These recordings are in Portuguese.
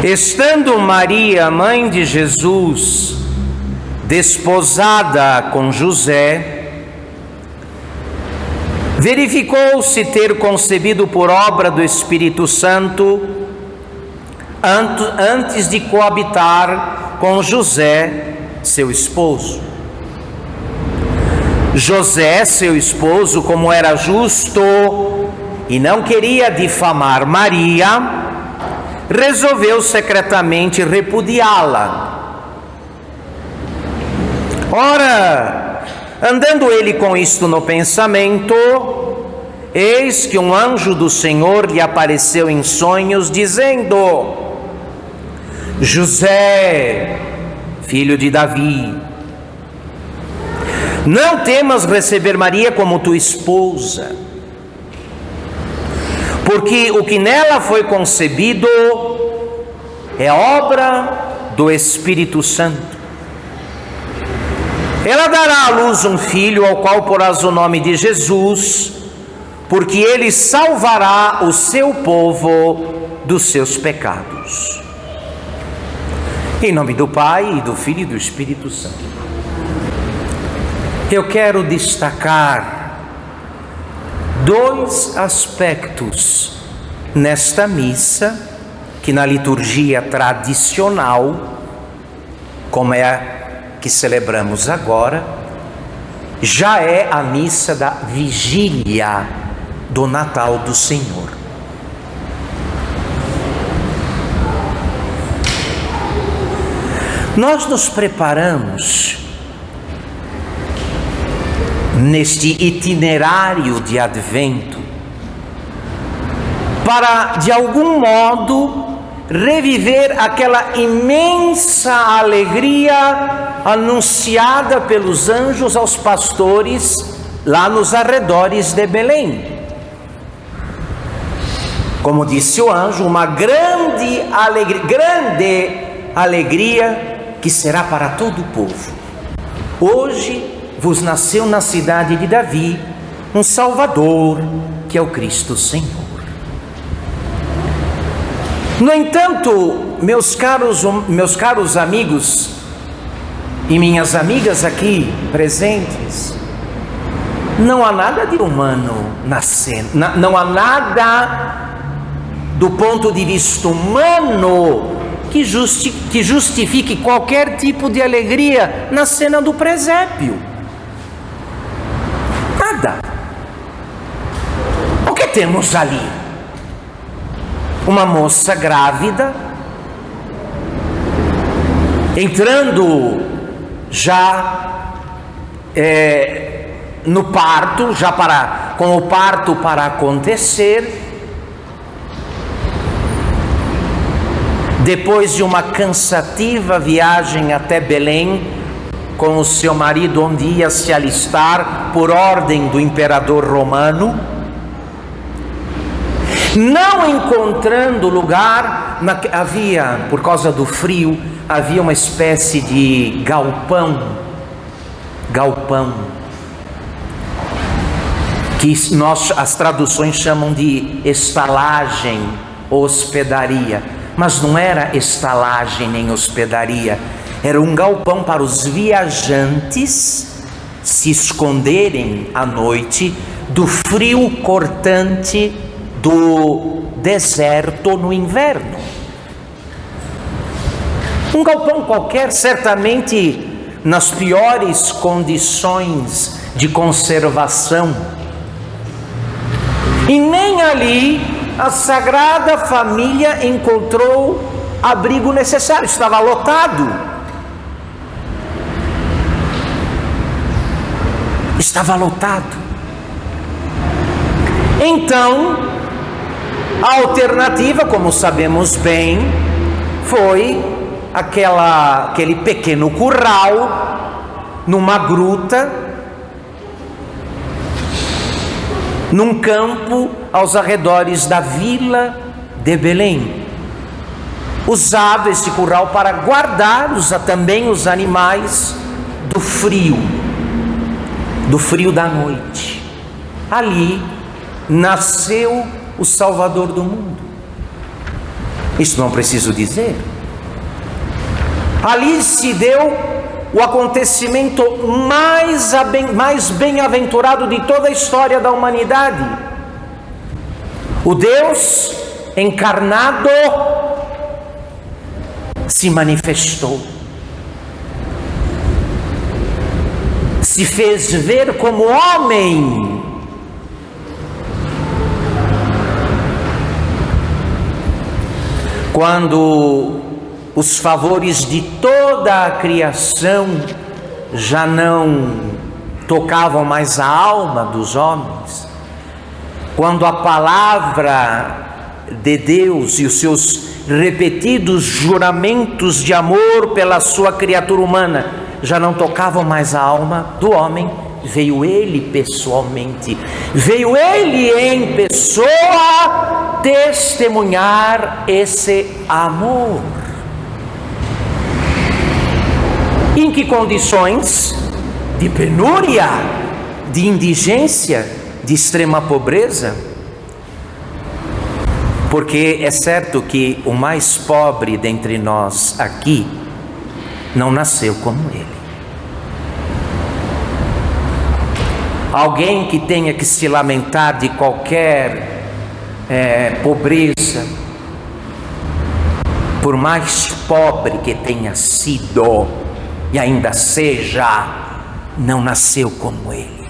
Estando Maria, mãe de Jesus, desposada com José, verificou-se ter concebido por obra do Espírito Santo antes de coabitar com José, seu esposo. José, seu esposo, como era justo e não queria difamar Maria, resolveu secretamente repudiá-la. Ora, andando ele com isto no pensamento, eis que um anjo do Senhor lhe apareceu em sonhos, dizendo: José, filho de Davi, não temas receber Maria como tua esposa, porque o que nela foi concebido é obra do Espírito Santo. Ela dará à luz um filho, ao qual porás o nome de Jesus, porque ele salvará o seu povo dos seus pecados. Em nome do Pai, e do Filho e do Espírito Santo. Eu quero destacar dois aspectos nesta missa, que na liturgia tradicional, como é a que celebramos agora, já é a missa da vigília do Natal do Senhor. Nós nos preparamos neste itinerário de Advento para, de algum modo, reviver aquela imensa alegria anunciada pelos anjos aos pastores lá nos arredores de Belém. Como disse o anjo, uma grande alegria que será para todo o povo. Hoje vos nasceu na cidade de Davi um Salvador, que é o Cristo Senhor. No entanto, meus caros amigos e minhas amigas aqui presentes, não há nada de humano na cena, não há nada do ponto de vista humano que justifique qualquer tipo de alegria na cena do presépio. Nada. O que temos ali? Uma moça grávida, entrando já no parto, com o parto para acontecer, depois de uma cansativa viagem até Belém, com o seu marido, onde ia se alistar por ordem do imperador romano, não encontrando lugar, havia, por causa do frio, havia uma espécie de galpão, que as traduções chamam de estalagem ou hospedaria, mas não era estalagem nem hospedaria, era um galpão para os viajantes se esconderem à noite do frio cortante do deserto no inverno. Um galpão qualquer, certamente nas piores condições de conservação. E nem ali a Sagrada Família encontrou abrigo necessário, estava lotado. Estava lotado. Então, a alternativa, como sabemos bem, foi aquele pequeno curral numa gruta, num campo aos arredores da vila de Belém. Usado esse curral para guardar também os animais do frio da noite. Ali nasceu o Salvador do mundo. Isso não preciso dizer. Ali se deu o acontecimento mais bem-aventurado de toda a história da humanidade. O Deus encarnado se manifestou, se fez ver como homem. Quando os favores de toda a criação já não tocavam mais a alma dos homens, quando a palavra de Deus e os seus repetidos juramentos de amor pela sua criatura humana já não tocavam mais a alma do homem, veio ele pessoalmente, veio ele em pessoa testemunhar esse amor. Em que condições? De penúria, de indigência, de extrema pobreza. Porque é certo que o mais pobre dentre nós aqui não nasceu como ele. Alguém que tenha que se lamentar de qualquer pobreza, por mais pobre que tenha sido e ainda seja, não nasceu como ele.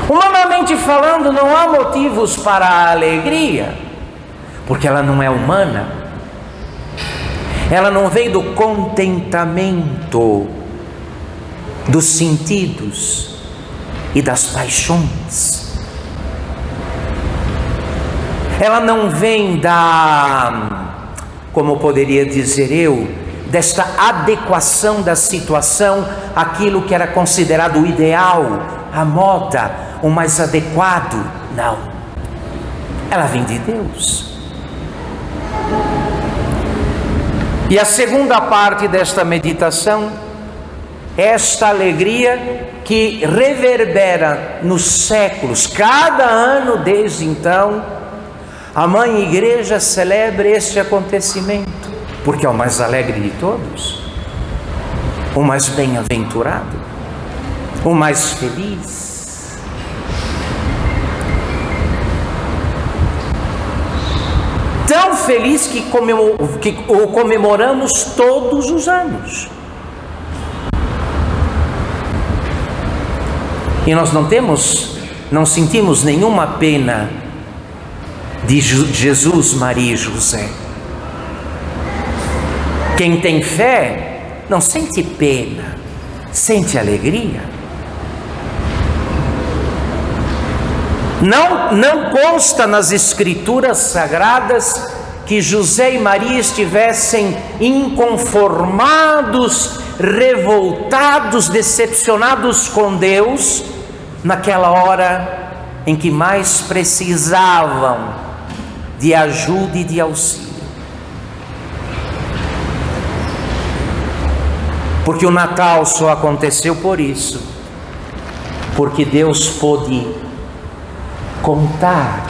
Humanamente falando, não há motivos para a alegria, porque ela não é humana. Ela não vem do contentamento dos sentidos e das paixões. Ela não vem como poderia dizer eu, desta adequação da situação àquilo que era considerado o ideal, a moda, o mais adequado. Não. Ela vem de Deus. E a segunda parte desta meditação, esta alegria que reverbera nos séculos, cada ano desde então, a Mãe Igreja celebra este acontecimento, porque é o mais alegre de todos, o mais bem-aventurado, o mais feliz. Tão feliz que o comemoramos todos os anos. E nós não sentimos nenhuma pena de Jesus, Maria e José. Quem tem fé não sente pena, sente alegria. Não consta nas escrituras sagradas que José e Maria estivessem inconformados, revoltados, decepcionados com Deus naquela hora em que mais precisavam de ajuda e de auxílio. Porque o Natal só aconteceu por isso, porque Deus pôde contar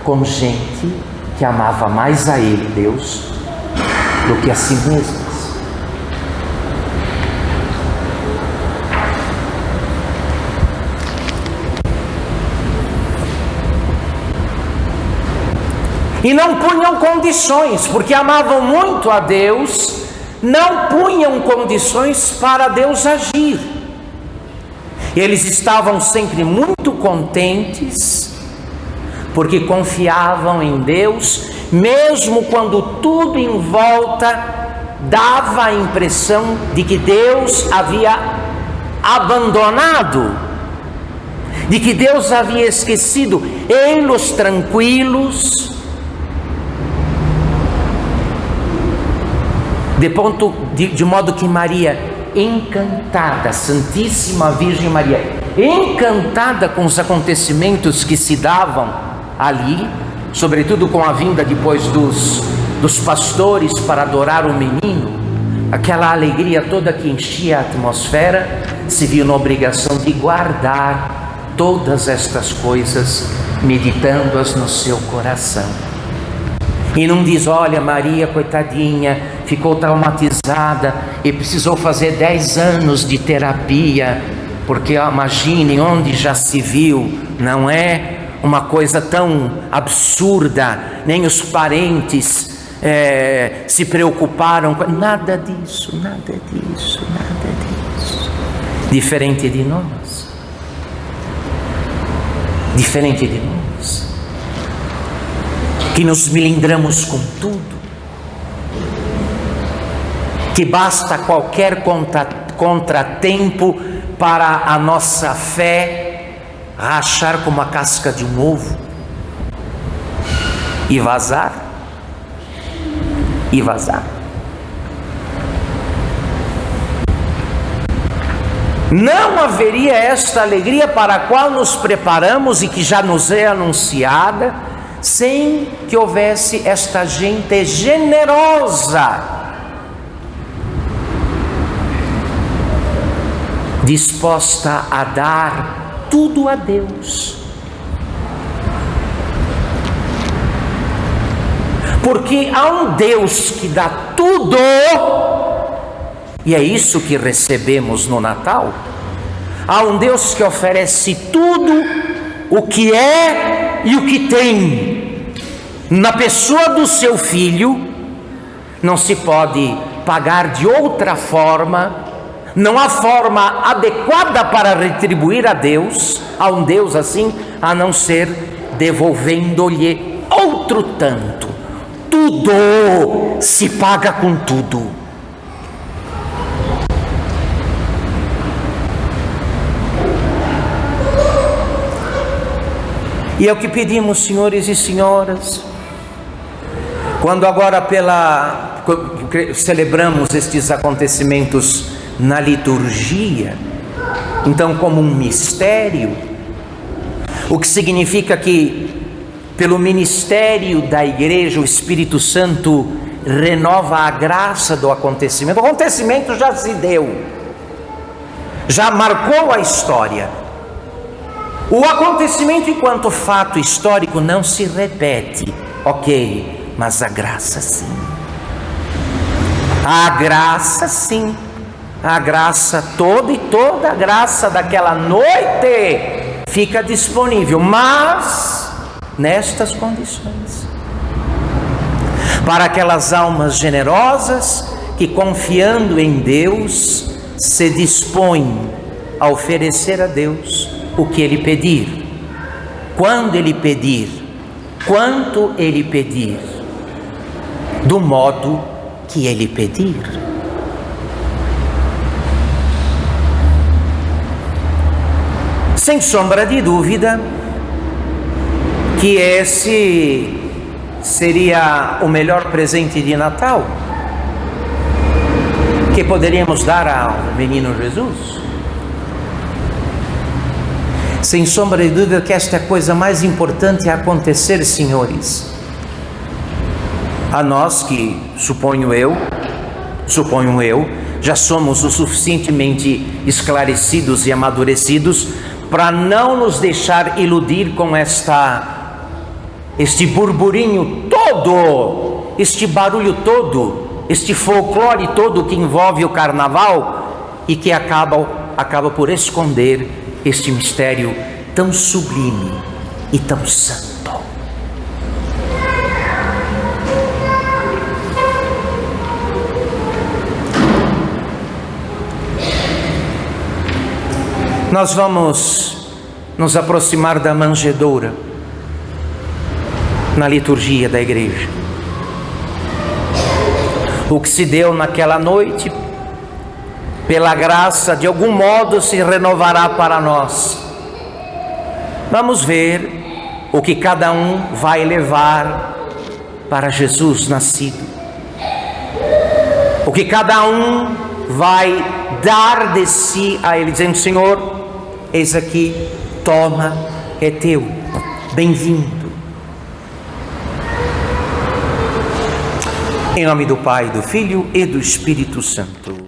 com gente que amava mais a Ele, Deus, do que a si mesmas. E não punham condições, porque amavam muito a Deus, não punham condições para Deus agir. Eles estavam sempre muito contentes, porque confiavam em Deus, mesmo quando tudo em volta dava a impressão de que Deus havia abandonado, de que Deus havia esquecido. Ei-los tranquilos, de modo que Maria, encantada, Santíssima Virgem Maria, encantada com os acontecimentos que se davam ali, sobretudo com a vinda depois dos pastores para adorar o menino, aquela alegria toda que enchia a atmosfera, se viu na obrigação de guardar todas estas coisas meditando-as no seu coração. E não diz: olha, Maria, coitadinha, ficou traumatizada e precisou fazer 10 anos de terapia, porque imagine onde já se viu, não é uma coisa tão absurda, nem os parentes se preocuparam com nada disso, nada disso, nada disso. Diferente de nós, diferente de nós, que nos melindramos com tudo, que basta qualquer contratempo para a nossa fé rachar como a casca de um ovo e vazar, e vazar. Não haveria esta alegria para a qual nos preparamos e que já nos é anunciada, sem que houvesse esta gente generosa, disposta a dar tudo a Deus. Porque há um Deus que dá tudo, e é isso que recebemos no Natal. Há um Deus que oferece tudo o que é e o que tem. Na pessoa do seu Filho, não se pode pagar de outra forma. Não há forma adequada para retribuir a Deus, a um Deus assim, a não ser devolvendo-lhe outro tanto. Tudo se paga com tudo. E é o que pedimos, senhores e senhoras, quando agora celebramos estes acontecimentos na liturgia, então como um mistério, o que significa que pelo ministério da igreja o Espírito Santo renova a graça do acontecimento. O acontecimento já se deu, já marcou a história. O acontecimento enquanto fato histórico não se repete, ok, mas a graça sim. A graça sim. A graça toda a graça daquela noite fica disponível, mas nestas condições, para aquelas almas generosas que, confiando em Deus, se dispõem a oferecer a Deus o que Ele pedir, quando Ele pedir, quanto Ele pedir, do modo que Ele pedir. Sem sombra de dúvida que esse seria o melhor presente de Natal que poderíamos dar ao menino Jesus. Sem sombra de dúvida que esta é a coisa mais importante a acontecer, senhores. A nós que, suponho eu, já somos o suficientemente esclarecidos e amadurecidos para não nos deixar iludir com este burburinho todo, este barulho todo, este folclore todo que envolve o carnaval e que acaba por esconder este mistério tão sublime e tão santo. Nós vamos nos aproximar da manjedoura na liturgia da igreja. O que se deu naquela noite, pela graça, de algum modo se renovará para nós. Vamos ver o que cada um vai levar para Jesus nascido. O que cada um vai dar de si a Ele, dizendo: Senhor, eis aqui, toma, é teu, bem-vindo. Em nome do Pai, do Filho e do Espírito Santo.